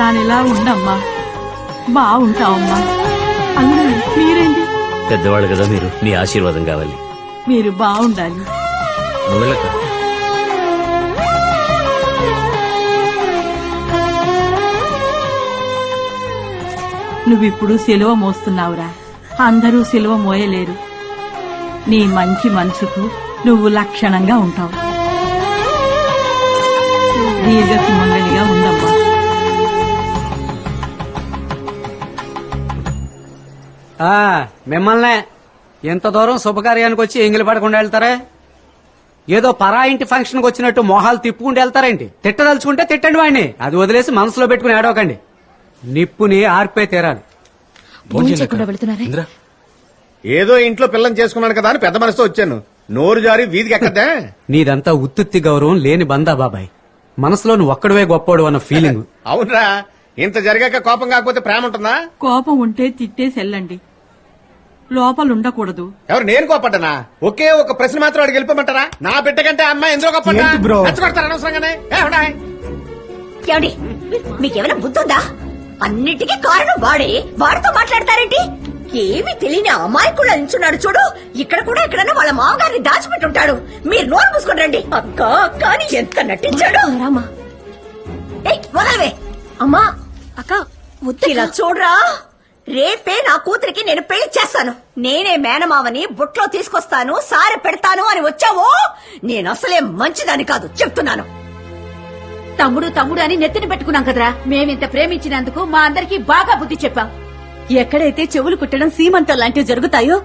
దానిలా ఉండమ్మా, బాగుంటావమ్మా. అల్లుడు మీరేంటి? పెద్దవాళ్ళు కదా మీరు, మీ ఆశీర్వాదం కావాలి. మీరు బాగుండాలి. నువ్వు వెళ్ళక్క. నువ్విప్పుడు సిలువ మోస్తున్నావురా, అందరూ సిలువ మోయలేరు. నీ మంచి మనసుకు నువ్వు లక్షణంగా ఉంటావు. దీర్ఘ సుమంగళిగా ఉండమ్మా. మిమ్మల్నే ఎంత దూరం శుభకార్యానికి వచ్చి ఎంగిలి పడకుండా వెళ్తారే? ఏదో పరా ఇంటి ఫంక్షన్కి వచ్చినట్టు మొహాలు తిప్పుకుంటూ వెళ్తారేంటి? తిట్టదలుచుకుంటే తిట్టండి వాడిని, అది వదిలేసి మనసులో పెట్టుకుని ఏడవకండి. నిప్పుని ఆర్పే తీరాలి. ఏదో ఇంట్లో పిల్లని చేసుకున్నాను కదా అని పెద్ద మనసుతో వచ్చాను. నోరు జారి వీధికి ఎక్కద్దా? నీదంతా ఉత్తుత్తి గౌరవం లేని బందా బాబాయ్. మనసులో నువ్వు ఒక్కడవే గొప్పోడు అన్న ఫీలింగ్. అవునరా, ఇంత జరిగాక కోపం కాకపోతే ప్రేమ ఉంటుందా? కోపం ఉంటే తిట్టేసి వెళ్ళండి, లోపలుండకూడదు. ఎవరు నేను కోపడ్డానా? ఒకే ఒక ప్రశ్న మాత్రం అడిగి వెళ్ళిపోమంటారా? నా బిడ్డ కంటే అమ్మాయి ఎందులో కోపడ్డా? రెచ్చగొడతారు అనవసరంగానే. ఏమండి, మీకేమైనా బుద్ధుందా? అన్నిటికీ కారణం వాడే. వాడితో మాట్లాడతారేంటి? ఏమి తెలియని అమాయకుడు నించున్నాడు చూడు. ఇక్కడ కూడా ఎక్కడన్నా వాళ్ళ మామగారిని దాచిపెట్టుంటాడు. మీరు నోరు మూసుకుని రండి. అక్క అక్క అని ఎంత నటించాడు. వదలవే అమ్మా. అక్క ఇలా చూడరా, రేపే నా కూతురికి నేను పెళ్లి చేస్తాను. నేనే మేనమావని బుట్లో తీసుకొస్తాను, సారె పెడతాను అని వచ్చావో నేను అసలే మంచిదాని కాదు చెప్తున్నాను. తమ్ముడు తమ్ముడు అని నెత్తిని పెట్టుకున్నాం కదరా. మేమింత ప్రేమించినందుకు మా అందరికీ బాగా బుద్ధి చెప్పాం. ఎక్కడైతే చెవులు కుట్టడం సీమంతం లాంటివి జరుగుతాయో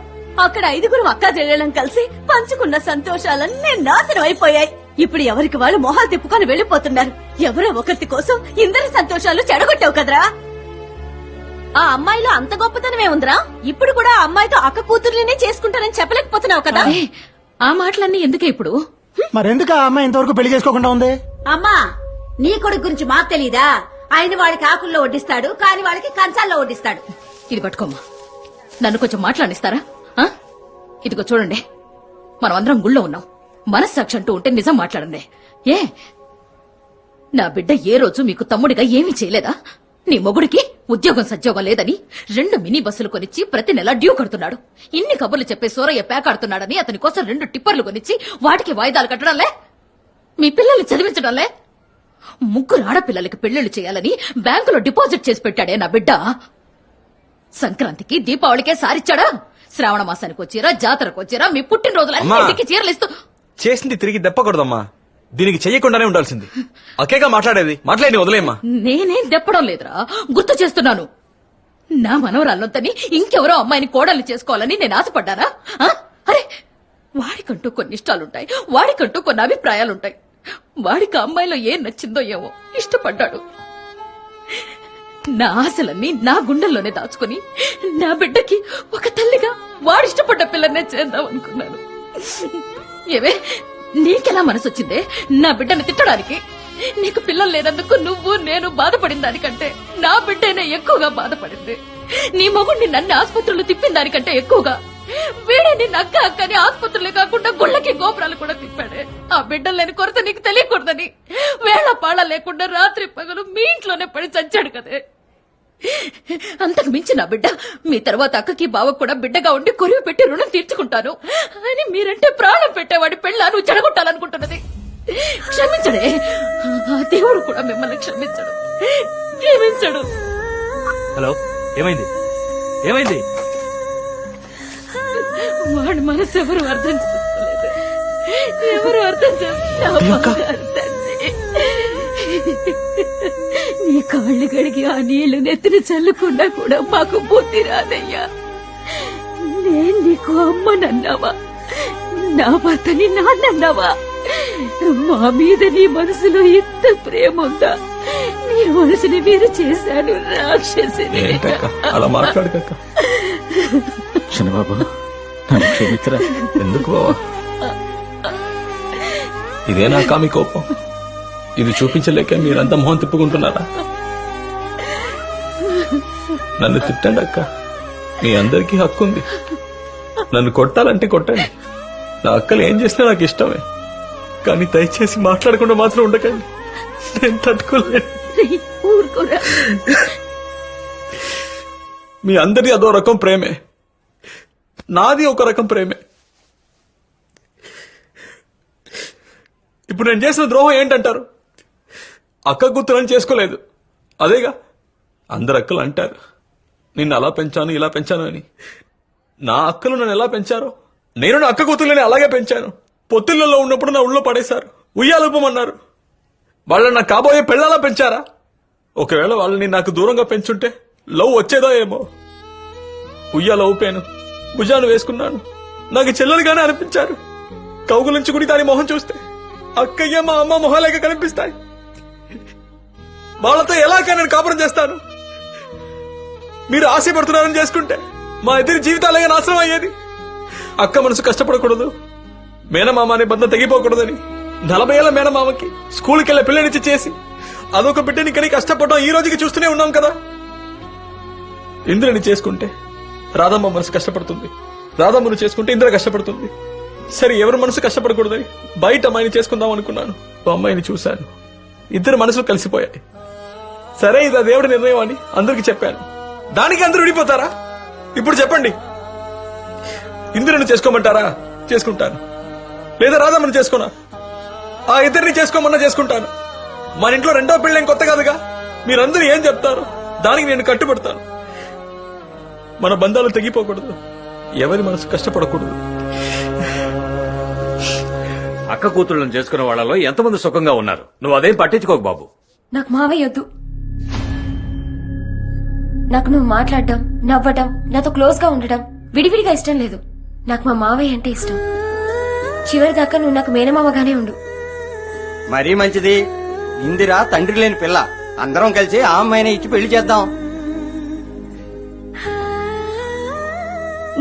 అక్కడ 5 అక్కా చెల్లెళ్ళం కలిసి పంచుకున్న సంతోషాలన్నీ నాశనం అయిపోయాయి. ఇప్పుడు ఎవరికి వాళ్ళు మొహాలు తిప్పుకొని వెళ్లిపోతున్నారు. ఎవరో ఒకరి కోసం ఇందరి సంతోషాలు చెడగొట్టావు కదరా. ఆ అమ్మాయిలో అంత గొప్పతనమే ఉందిరా. ఇప్పుడు కూడా ఆ అమ్మాయితో అక్క కూతుర్లనే చేసుకుంటానని చెప్పలేకపోతున్నావు కదా. ఆ మాటలన్నీ ఎందుకే ఇప్పుడు? మరెందుకు ఆ అమ్మాయి ఇంతవరకు పెళ్లి చేసుకోకుండా ఉంది? అమ్మా, నీ కొడుకు గురించి మాకు తెలీదా? ఆయన వాడికి ఆకుల్లో వడ్డిస్తాడు, కాని వాళ్ళకి కంచాల్లో వడ్డిస్తాడు. ఇది పట్టుకోమ్మా, నన్ను కొంచెం మాట్లాడిస్తారా? ఇదిగో చూడండి, మనం అందరం గుళ్ళో ఉన్నాం. మనస్సాక్షి అంటూ ఉంటే నిజం మాట్లాడండి. ఏ నా బిడ్డ ఏ రోజు మీకు తమ్ముడిగా ఏమీ చేయలేదా? నీ మొగుడికి ఉద్యోగం సద్యోగం లేదని 2 మినీ బస్సులు కొనిచ్చి ప్రతి నెల డ్యూ కడుతున్నాడు. ఇన్ని కబుర్లు చెప్పే సూరయ్య పేకాడుతున్నాడని అతని కోసం 2 టిప్పర్లు కొనిచ్చి వాటికి వాయిదాలు కట్టడంలే. మీ పిల్లల్ని చదివించడంలే. 3 ఆడపిల్లలకి పెళ్లిళ్లు చేయాలని బ్యాంకులో డిపాజిట్ చేసి పెట్టాడే నా బిడ్డ. సంక్రాంతికి దీపావళికే సారిచ్చాడా? శ్రావణ మాసానికి వచ్చారా, జాతరకు వచ్చారా, మీ పుట్టినరోజులన్నింటికి చీరలిస్తూ చేసింది తిరిగి దెప్పకూడదమ్మా. దీనికి చెయ్యకుండానే ఉండాల్సింది. అకేగా మాట్లాడేది, మాట్లాడి వదిలేమ్మా. నేనేం దెప్పడం లేదురా, గుర్తు చేస్తున్నాను. నా మనవరాళ్ళంతని ఇంకెవరో అమ్మాయిని కోడల్ని చేసుకోవాలని నేను ఆశపడ్డానా? అరే, వాడికంటూ కొన్ని ఇష్టాలుంటాయి, వాడికంటూ కొన్ని అభిప్రాయాలుంటాయి. వాడికి అమ్మాయిలో ఏం నచ్చిందో ఏమో ఇష్టపడ్డాడు. నా ఆశలన్నీ నా గుండెల్లోనే దాచుకుని నా బిడ్డకి ఒక తల్లిగా వాడిష్టపడ్డ పిల్లనే చేద్దాం అనుకున్నాను. ఏవే, నీకెలా మనసొచ్చిందే నా బిడ్డని తిట్టడానికి? నీకు పిల్లలు లేనందుకు నువ్వు నేను బాధపడిన దానికంటే నా బిడ్డనే ఎక్కువగా బాధపడింది. నీ మొగుడిని నన్ను ఆసుపత్రులు తిప్పిన దానికంటే ఎక్కువగా వీడే నిన్న అక్క అక్కని ఆసుపత్రులే కాకుండా గుళ్ళకి గోపురాలు కూడా తిప్పాడే. ఆ బిడ్డలు లేని కొరత నీకు తెలియకూడదని వేళ పాళ లేకుండా రాత్రి పగలు మీ ఇంట్లోనే పడి చచ్చాడు కదే. అంతకు మించి నా బిడ్డ మీ తర్వాత అక్కకి బావ కూడా బిడ్డగా ఉండి కొరివి పెట్టి రుణం తీర్చుకుంటాను అని మీరంటే ప్రాణం పెట్టేవాడి పెళ్ళ నువ్వు చెడగొట్టాలనుకుంటున్నది. క్షమించడే, ఆ దేవుడు కూడా మిమ్మల్ని క్షమించడు. హలో, ఏమైంది? ఏమైంది? వాడి మనసు ఎవరు అర్థం చేసుకోలేదు. ఎవరు అర్థం చేసుకోలేదు. నీ కాళ్ళు కడిగి ఆ నీళ్లు నెత్తిన చల్లుకున్నా కూడా మాకు బుద్ధి రాదయ్యా. నేను నీకు అమ్మనన్నావా? నా భర్తని నాన్నన్నావా? మా మీద నీ మనసులో ఎంత ప్రేమ ఉందా? నీ మనసుని వేరు చేశాను రాక్షసిని. అలా మాట్లాడక బాబు, క్షమించరా. ఎందుకు ఇదే నా కామి కోపం? ఇది చూపించలేక మీరంతా మొహం తిప్పుకుంటున్నారా? నన్ను తిట్టండి అక్క, మీ అందరికీ హక్కు ఉంది. నన్ను కొట్టాలంటే కొట్టండి. నా అక్కలు ఏం చేసినా నాకు ఇష్టమే. కానీ దయచేసి మాట్లాడకుండా మాత్రం ఉండకండి. నేను తట్టుకోలేను. రేయ్, ఊరుకోరా. మీ అందరి అదో రకం ప్రేమే, నాది ఒక రకం ప్రేమే. ఇప్పుడు నేను చేసిన ద్రోహం ఏంటంటారు? అక్క కూతురని చేసుకోలేదు, అదేగా. అందరు అక్కలు అంటారు నిన్ను అలా పెంచాను ఇలా పెంచాను అని. నా అక్కలు నన్ను ఎలా పెంచారో నేను నా అక్క కూతుర్లని అలాగే పెంచాను. పొత్తిళ్లలో ఉన్నప్పుడు నా ఊళ్ళో పడేశారు, ఉయ్యాలుపమన్నారు. వాళ్ళని నా కాబోయే పెళ్ళాలా పెంచారా? ఒకవేళ వాళ్ళని నాకు దూరంగా పెంచుంటే లవ్ వచ్చేదో ఏమో. ఉయ్యాల ఊపాను, భుజాన్ని వేసుకున్నాను, నాకు చెల్లెలుగానే అనిపించారు. కౌగులించుకుని దాని మొహం చూస్తే అక్కయ్య మా అమ్మ మొహాలేక కనిపిస్తాయి. వాళ్ళతో ఎలాగా నేను కాపురం చేస్తాను? మీరు ఆశపడుతున్నారని చేసుకుంటే మా ఇద్దరి జీవితాలే నాశనం అయ్యేది. అక్క మనసు కష్టపడకూడదు, మేనమామ అనే బంధం తెగిపోకూడదని 40 ఏళ్ల మేనమామకి స్కూల్కి వెళ్ళే పిల్లనిచ్చి చేసి అదొక బిడ్డని కని కష్టపడడం ఈ రోజుకి చూస్తూనే ఉన్నాం కదా. ఇంద్రని చేసుకుంటే రాధమ్మ మనసు కష్టపడుతుంది, రాధమ్మను చేసుకుంటే ఇంద్ర కష్టపడుతుంది. సరే, ఎవరి మనసు కష్టపడకూడదని బయట అమ్మాయిని చేసుకుందాం అనుకున్నాను. ఓ అమ్మాయిని చూశాను, ఇద్దరు మనసులు కలిసిపోయాయి. సరే, ఇది ఆ దేవుడి నిర్ణయం అని అందరికి చెప్పాను. దానికి అందరూ విడిపోతారా? ఇప్పుడు చెప్పండి, ఇంద్రుని చేసుకోమంటారా? చేసుకుంటాను. లేదా రాధమ్మని చేసుకోనా? ఆ ఇద్దరిని చేసుకోమన్నా చేసుకుంటాను. మన ఇంట్లో రెండో పెళ్ళేం కొత్త కాదుగా. మీరందరూ ఏం చెప్తారు దానికి నేను కట్టుబడతాను. మన బంధాలు తెగిపోకూడదు, ఎవరి మనసు కష్టపడకూడదు. అక్క కూతుళ్ళని చేసుకున్న వాళ్ళలో ఎంతమంది సుఖంగా ఉన్నారు? నువ్వు అదేం పట్టించుకోకు బాబు. నాకు మావయ్య వద్దు. నాకు నువ్వు మాట్లాడటం, నవ్వటం, నాతో క్లోజ్ గా ఉండటం విడివిడిగా ఇష్టం లేదు. నాకు మా మావయ్య అంటే ఇష్టం. చివరి దాకా నువ్వు నాకు మేనమామగానే ఉండు. మరీ మంచిది. ఇందిరా తండ్రి లేని పిల్ల, అందరం కలిసి ఆ అమ్మాయిని ఇచ్చి పెళ్లి చేద్దాం.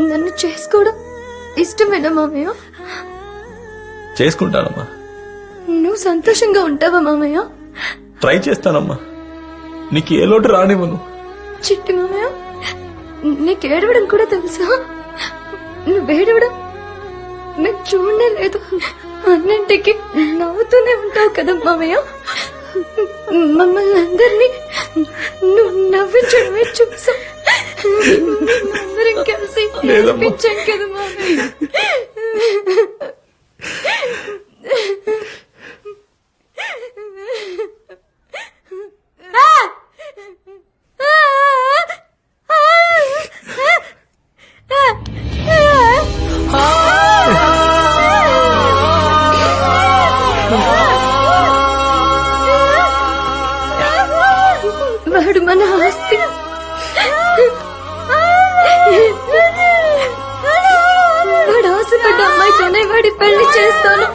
నన్ను చేసుకోవడం ఇష్టమేనా మామయ్య? చేసుకుంటానమ్మా. నువ్వు సంతోషంగా ఉంటావా మామయ్య? ట్రై చేస్తానమ్మా, నీకు ఏ లోటు రానివ్వను. చిట్టి మామయ్య, నీకు ఏడవడం కూడా తెలుసా? నువ్వు ఏడవడం నేను చూడనే లేదు. అన్నింటికి నవ్వుతూనే ఉంటావు కదా మామయ్య. మమ్మల్ని అందరినీ నువ్వు నవ్వించడమే చూసా. అందరం కలిసి నవ్వించాం కదా మామయ్య. వాడు మన ఆస్తి. వాడు ఆశపడ్డ అమ్మాయితోనే వాడి పెళ్లి చేస్తాను.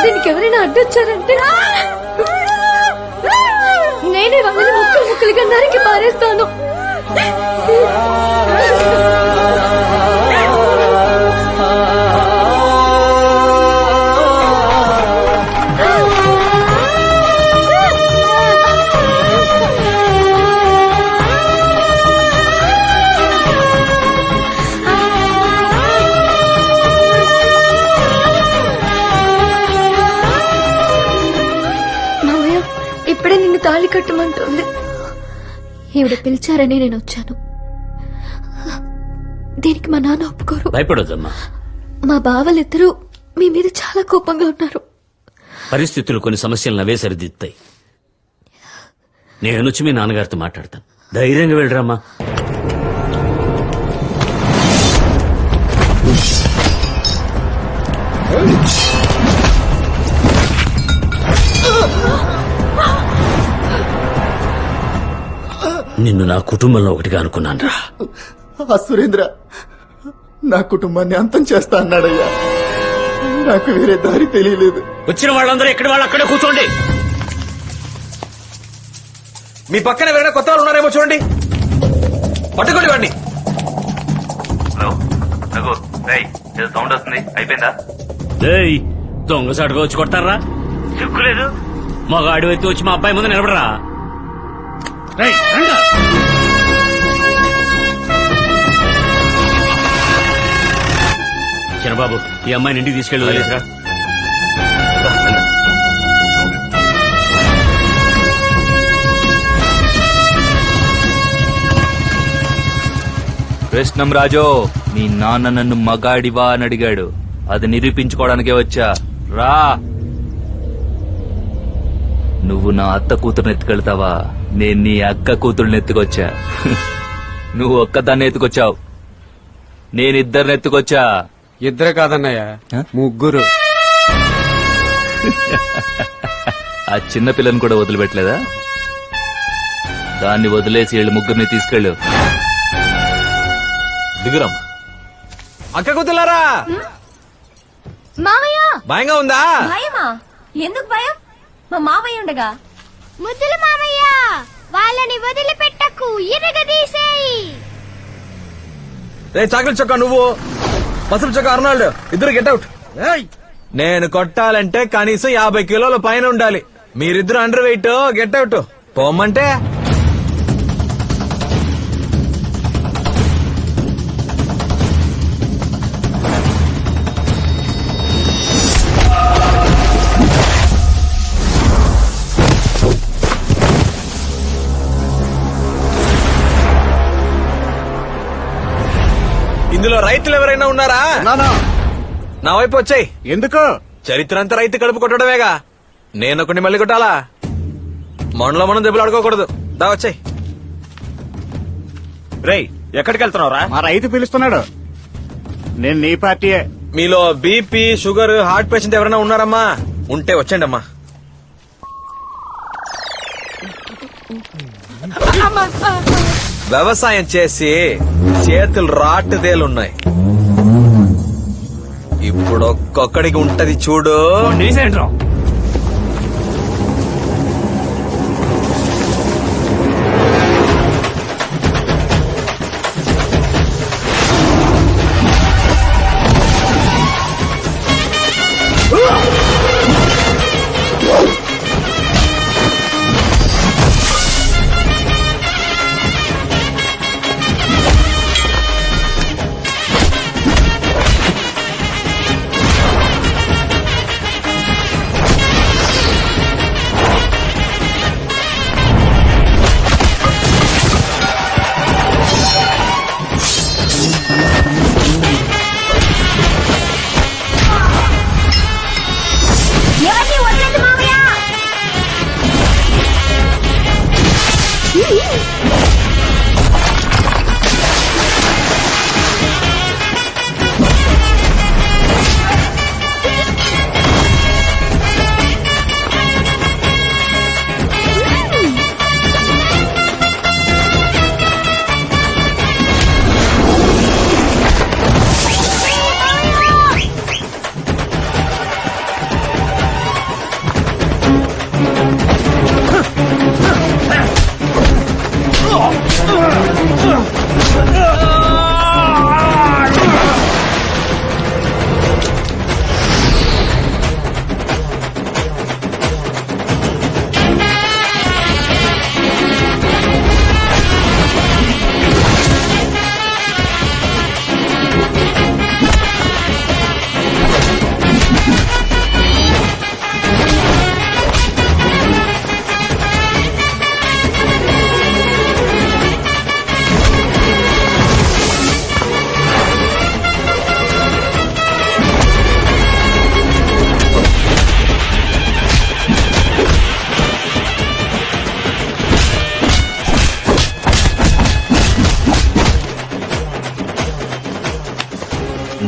దీనికి ఎవరైనా అడ్డొచ్చారంటే నేనే వాళ్ళని ముక్కలు ముక్కలుగా నరికి పారేస్తాను. ఇప్పుడే నిన్ను తాళి కట్టమంటుంది. ఈవిడ పిలిచారని నేను వచ్చాను. దీనికి మా నాన్న ఒప్పుకోరు. భయపడొద్దమ్మా. మా బావలిద్దరూ మీ మీద చాలా కోపంగా ఉన్నారు. పరిస్థితులు కొన్ని సమస్యలు నవే సరిదిద్దుతాయి. నేను వచ్చి మీ నాన్నగారితో మాట్లాడతాను. ధైర్యంగా వెళ్ళరామ్మా. నిన్ను నా కుటుంబంలో ఒకటిగా అనుకున్నాను రా. ఆ సురేంద్ర నా కుటుంబాన్ని అంతం చేస్తా అన్నాడయ్యా. నాకు వేరే దారి తెలియలేదు. వచ్చిన వాళ్ళందరూ ఎక్కడి వాళ్ళు అక్కడే కూర్చోండి. మీ పక్కన ఎవరైనా కొత్త వాళ్ళు ఉన్నారేమో చూడండి, పట్టుకోండి వాడిని. సౌండ్ వస్తుంది, అయిపోయిందా? దొంగసాటుగా వచ్చి కొడతారా? చెక్కులేదు. మగాడి అయితే వచ్చి మా అబ్బాయి ముందు నిలబడరా. చిన్నబాబు, ఈ అమ్మాయిని ఇంటికి తీసుకెళ్ళి వదిలేసరా. కృష్ణం రాజు, మీ నాన్న నన్ను మగాడివా అని అడిగాడు. అది నిరూపించుకోవడానికే వచ్చా. రా. నువ్వు నా అత్త కూతురుని ఎత్తుకెళ్తావా? నేను నీ అక్క కూతురుని ఎత్తుకొచ్చా. నువ్వు ఒక్కదాన్ని ఎత్తుకొచ్చావు, నేనిద్దరిని ఎత్తుకొచ్చా. ఇద్దరు కాదన్నయ్య, ముగ్గురు. ఆ చిన్న పిల్లని కూడా వదిలిపెట్టలేదా? దాన్ని వదిలేసి వీళ్ళు ముగ్గురిని తీసుకెళ్ళు. దిగురమ్మా. అక్క కూతులారా, మావయ్య భయంగా ఉందా? భయమా? ఎందుకు భయం? మా మావయ్య ఉండగా. ముద్దులు మామయ్య, వాళ్ళని వదిలిపెట్టకు, ఇరగదీసేయి. రే చాక్లెట్ చొక్కా నువ్వు, పసుపు చొక్కా అర్నాల్డ్, ఇద్దరు గెట్ అవుట్. నేను కొట్టాలంటే కనీసం 50 కిలోల పైన ఉండాలి. మీరిద్దరు అండర్ వెయిట్, గెట్ అవుట్. పోమ్మంటే ఇందులో రైతులు ఎవరైనా ఉన్నారా? నా వైపు వచ్చాయి. ఎందుకు? చరిత్ర అంతా రైతు కడుపు కొట్టడమేగా. నేను ఒకటి మళ్ళీ కొట్టాలా? మనలో మనం దెబ్బలు ఆడుకోకూడదు. దా వచ్చాయి. రేయ్, ఎక్కడికి వెళ్తున్నావురా? మా రైతు పిలుస్తున్నాడు. నేను నీ పార్టీయే. మీలో బీపీ, షుగర్, హార్ట్ పేషెంట్ ఎవరైనా ఉన్నారమ్మా? ఉంటే వచ్చండి అమ్మా. వ్యవసాయం చేసి చేతులు రాటుదేలున్నాయి. ఇప్పుడు ఒక్కొక్కడికి ఉంటది చూడు. ఎవరిని వదలొద్దు మావయ్య.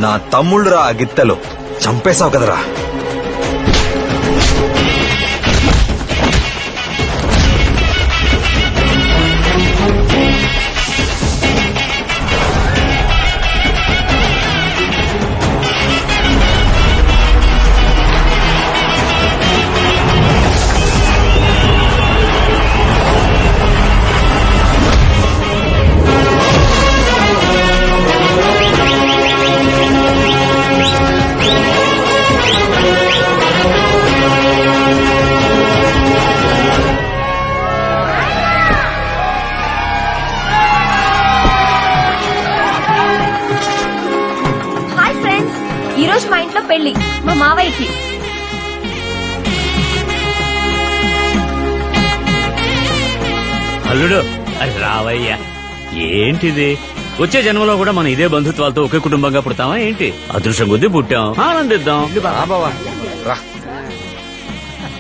నా తమ్ముళ్ళు రా గిత్తలు, చంపేశావు కదరా. ఈ రోజు మా ఇంట్లో పెళ్లి, మా మావయ్యకి. అల్లుడు, అది రావయ్యా. ఏంటిది? వచ్చే జన్మలో కూడా మనం ఇదే బంధుత్వాలతో ఒకే కుటుంబంగా పుడతామా ఏంటి? అదృష్టం కొద్దీ పుట్టాం, ఆనందిద్దాం.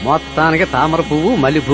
మొత్తానికి తామర పువ్వు మల్లె పువ్వు